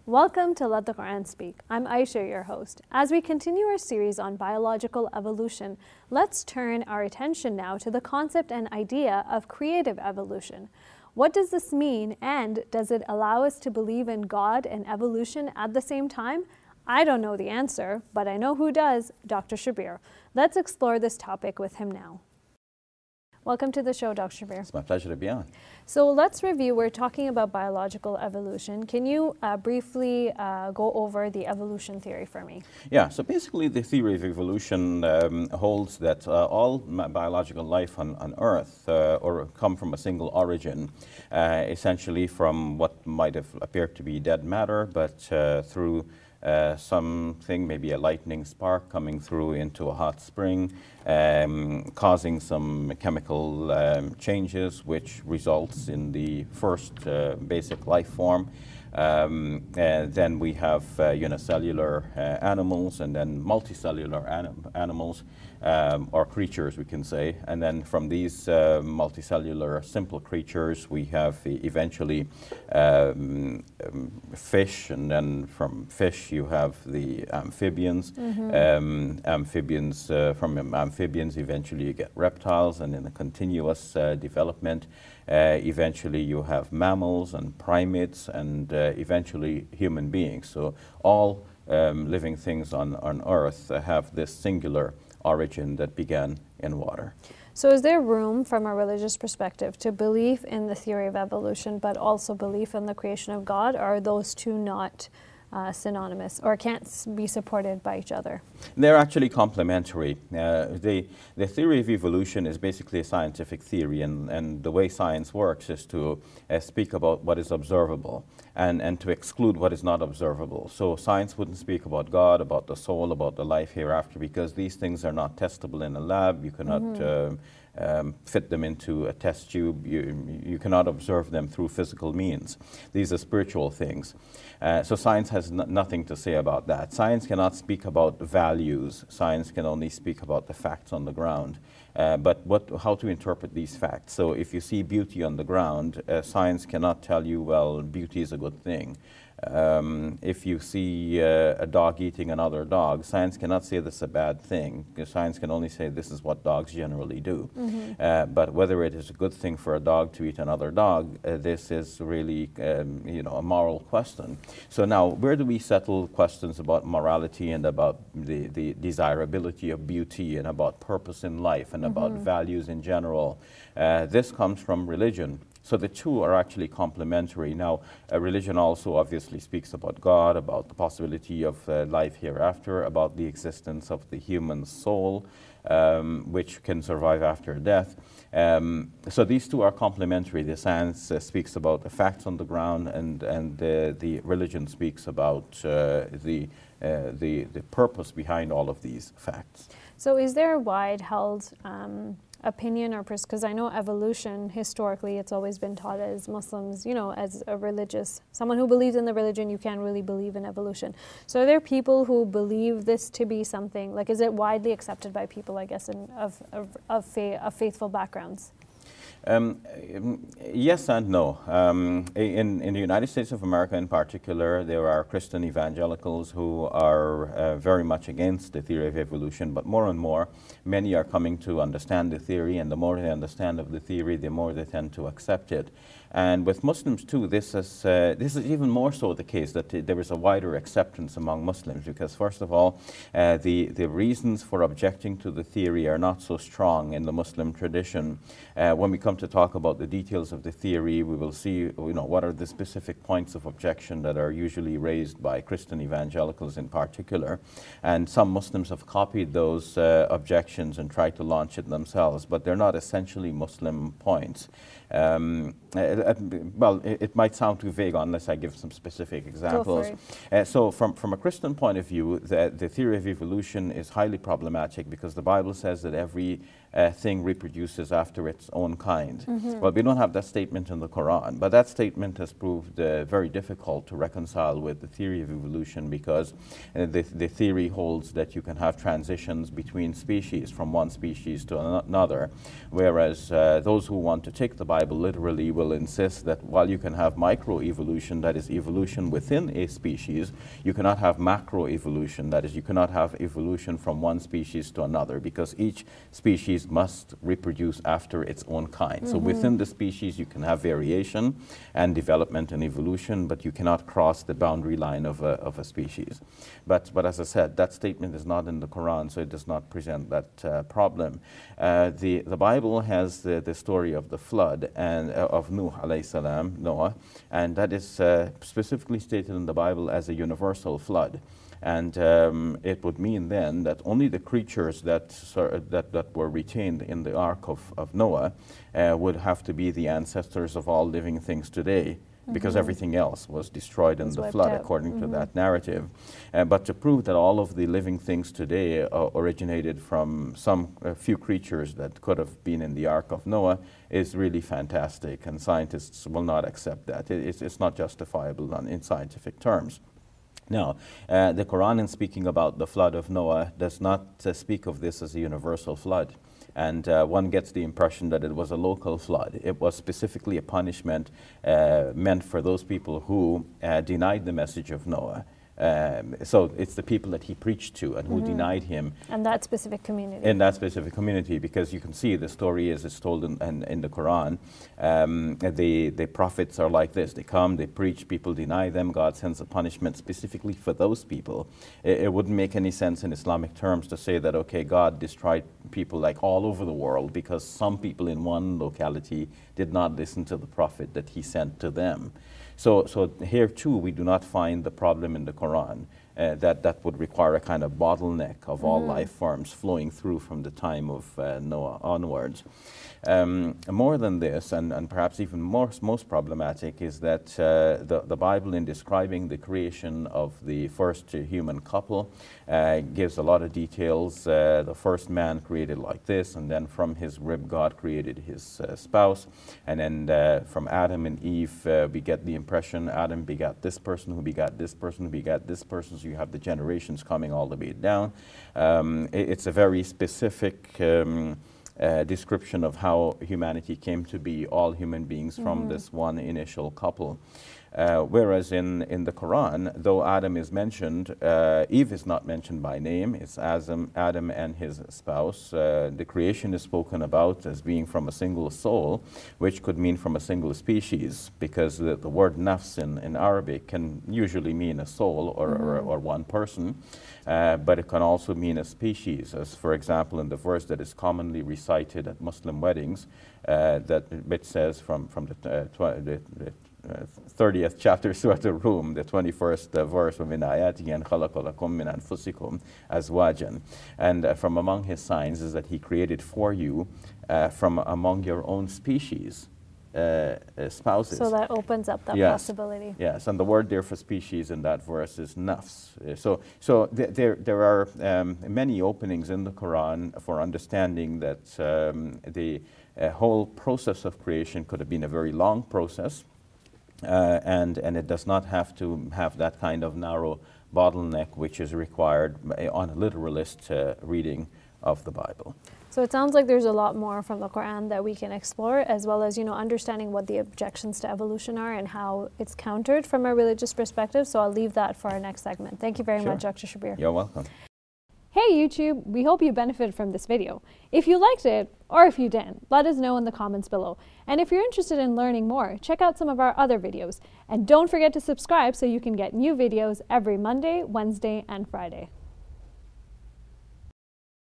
Welcome to Let the Quran Speak. I'm Aisha, your host. As we continue our series on biological evolution, let's turn our attention now to the concept and idea of creative evolution. What does this mean, and does it allow us to believe in God and evolution at the same time? I don't know the answer, but I know who does, Dr. Shabir. Let's explore this topic with him now. Welcome to the show, Dr. Shabir. It's my pleasure to be on. So let's review. We're talking about biological evolution. Can you briefly go over the evolution theory for me? Yeah, so basically the theory of evolution holds that all biological life on Earth or come from a single origin, essentially from what might have appeared to be dead matter, but through something, maybe a lightning spark coming through into a hot spring, causing some chemical changes, which results in the first basic life form. And then we have unicellular animals, and then multicellular animals, or creatures, we can say. And then from these multicellular simple creatures, we have eventually fish, and then from fish you have the amphibians. From amphibians, eventually you get reptiles, and in a continuous development, eventually you have mammals and primates, and eventually human beings. So all living things on Earth have this singular origin that began in water. So is there room from a religious perspective to believe in the theory of evolution but also belief in the creation of God, or are those two not synonymous or can't be supported by each other? They're actually complementary. The theory of evolution is basically a scientific theory, and the way science works is to speak about what is observable and to exclude what is not observable. So science wouldn't speak about God, about the soul, about the life hereafter, because these things are not testable in a lab. You cannot fit them into a test tube. You cannot observe them through physical means. These are spiritual things. So science has nothing to say about that. Science cannot speak about values. Science can only speak about the facts on the ground. But how to interpret these facts. So if you see beauty on the ground, science cannot tell you, well, beauty is a good thing. If you see a dog eating another dog, science cannot say this is a bad thing, because science can only say this is what dogs generally do. But whether it is a good thing for a dog to eat another dog, this is really a moral question. So now, where do we settle questions about morality and about the desirability of beauty and about purpose in life and about values in general? This comes from religion. So the two are actually complementary. Now, religion also obviously speaks about God, about the possibility of life hereafter, about the existence of the human soul, which can survive after death. So these two are complementary. The science speaks about the facts on the ground, and the religion speaks about the purpose behind all of these facts. So is there a wide-held opinion, or because I know evolution historically it's always been taught as Muslims, as a religious, someone who believes in the religion, you can't really believe in evolution. So are there people who believe this to be something, like, is it widely accepted by people, I guess, of faithful backgrounds? Yes and no. In the United States of America in particular, there are Christian evangelicals who are very much against the theory of evolution, but more and more, many are coming to understand the theory, and the more they understand of the theory, the more they tend to accept it. And with Muslims too, this is even more so the case, that there is a wider acceptance among Muslims, because first of all, the reasons for objecting to the theory are not so strong in the Muslim tradition. When we come to talk about the details of the theory, we will see what are the specific points of objection that are usually raised by Christian evangelicals in particular. And some Muslims have copied those objections and tried to launch it themselves, but they're not essentially Muslim points. Well, it might sound too vague unless I give some specific examples. So from a Christian point of view, the theory of evolution is highly problematic, because the Bible says that every thing reproduces after its own kind. Well, we don't have that statement in the Quran, but that statement has proved very difficult to reconcile with the theory of evolution, because the theory holds that you can have transitions between species, from one species to another, whereas those who want to take the Bible literally will insist that while you can have microevolution, that is evolution within a species, you cannot have macroevolution, that is you cannot have evolution from one species to another, because each species must reproduce after its own kind. So within the species you can have variation and development and evolution, but you cannot cross the boundary line of a species. But as I said, that statement is not in the Quran, so it does not present that problem. The Bible has the story of the flood and of Nuh alayhi salam, Noah, and that is specifically stated in the Bible as a universal flood. And it would mean then that only the creatures that were retained in the ark of Noah would have to be the ancestors of all living things today, because everything else was destroyed in the flood, according to that narrative. But to prove that all of the living things today originated from some few creatures that could have been in the ark of Noah is really fantastic, and scientists will not accept that. It's not justifiable in scientific terms. Now, the Quran, in speaking about the flood of Noah, does not speak of this as a universal flood. And one gets the impression that it was a local flood. It was specifically a punishment meant for those people who denied the message of Noah. So it's the people that he preached to and who denied him. And that specific community. In that specific community, because you can see the story as it's told in the Quran. The prophets are like this. They come, they preach, people deny them. God sends a punishment specifically for those people. It wouldn't make any sense in Islamic terms to say that, okay, God destroyed people like all over the world because some people in one locality did not listen to the prophet that he sent to them. So here too, we do not find the problem in the Quran that would require a kind of bottleneck of all life forms flowing through from the time of Noah onwards. More than this, and perhaps even most problematic, is that the Bible, in describing the creation of the first human couple, gives a lot of details. The first man created like this, and then from his rib God created his spouse, and then from Adam and Eve we get the impression Adam begat this person, who begat this person, who begat this person, so you have the generations coming all the way down. It's a very specific description of how humanity came to be, all human beings from this one initial couple. Whereas in the Quran, though Adam is mentioned, Eve is not mentioned by name. It's Adam and his spouse. The creation is spoken about as being from a single soul, which could mean from a single species, because the word nafs in Arabic can usually mean a soul or one person, but it can also mean a species, as for example in the verse that is commonly recited at Muslim weddings, which says from the 30th chapter Surah Al-Rum, the 21st verse, وَمِنْ آيَاتِهِ أَنْ خَلَقَ لَكُم مِّنْ أَنفُسِكُمْ أَزْوَاجًا. And from among his signs is that he created for you from among your own species spouses. So that opens up that possibility. Yes, and the word there for species in that verse is nafs. So there are many openings in the Quran for understanding that the whole process of creation could have been a very long process. And it does not have to have that kind of narrow bottleneck which is required on a literalist reading of the Bible. So it sounds like there's a lot more from the Quran that we can explore, as well as, understanding what the objections to evolution are and how it's countered from a religious perspective. So I'll leave that for our next segment. Thank you very much, Dr. Shabir. You're welcome. Hey YouTube, we hope you benefited from this video. If you liked it, or if you didn't, let us know in the comments below. And if you're interested in learning more, check out some of our other videos. And don't forget to subscribe so you can get new videos every Monday, Wednesday, and Friday.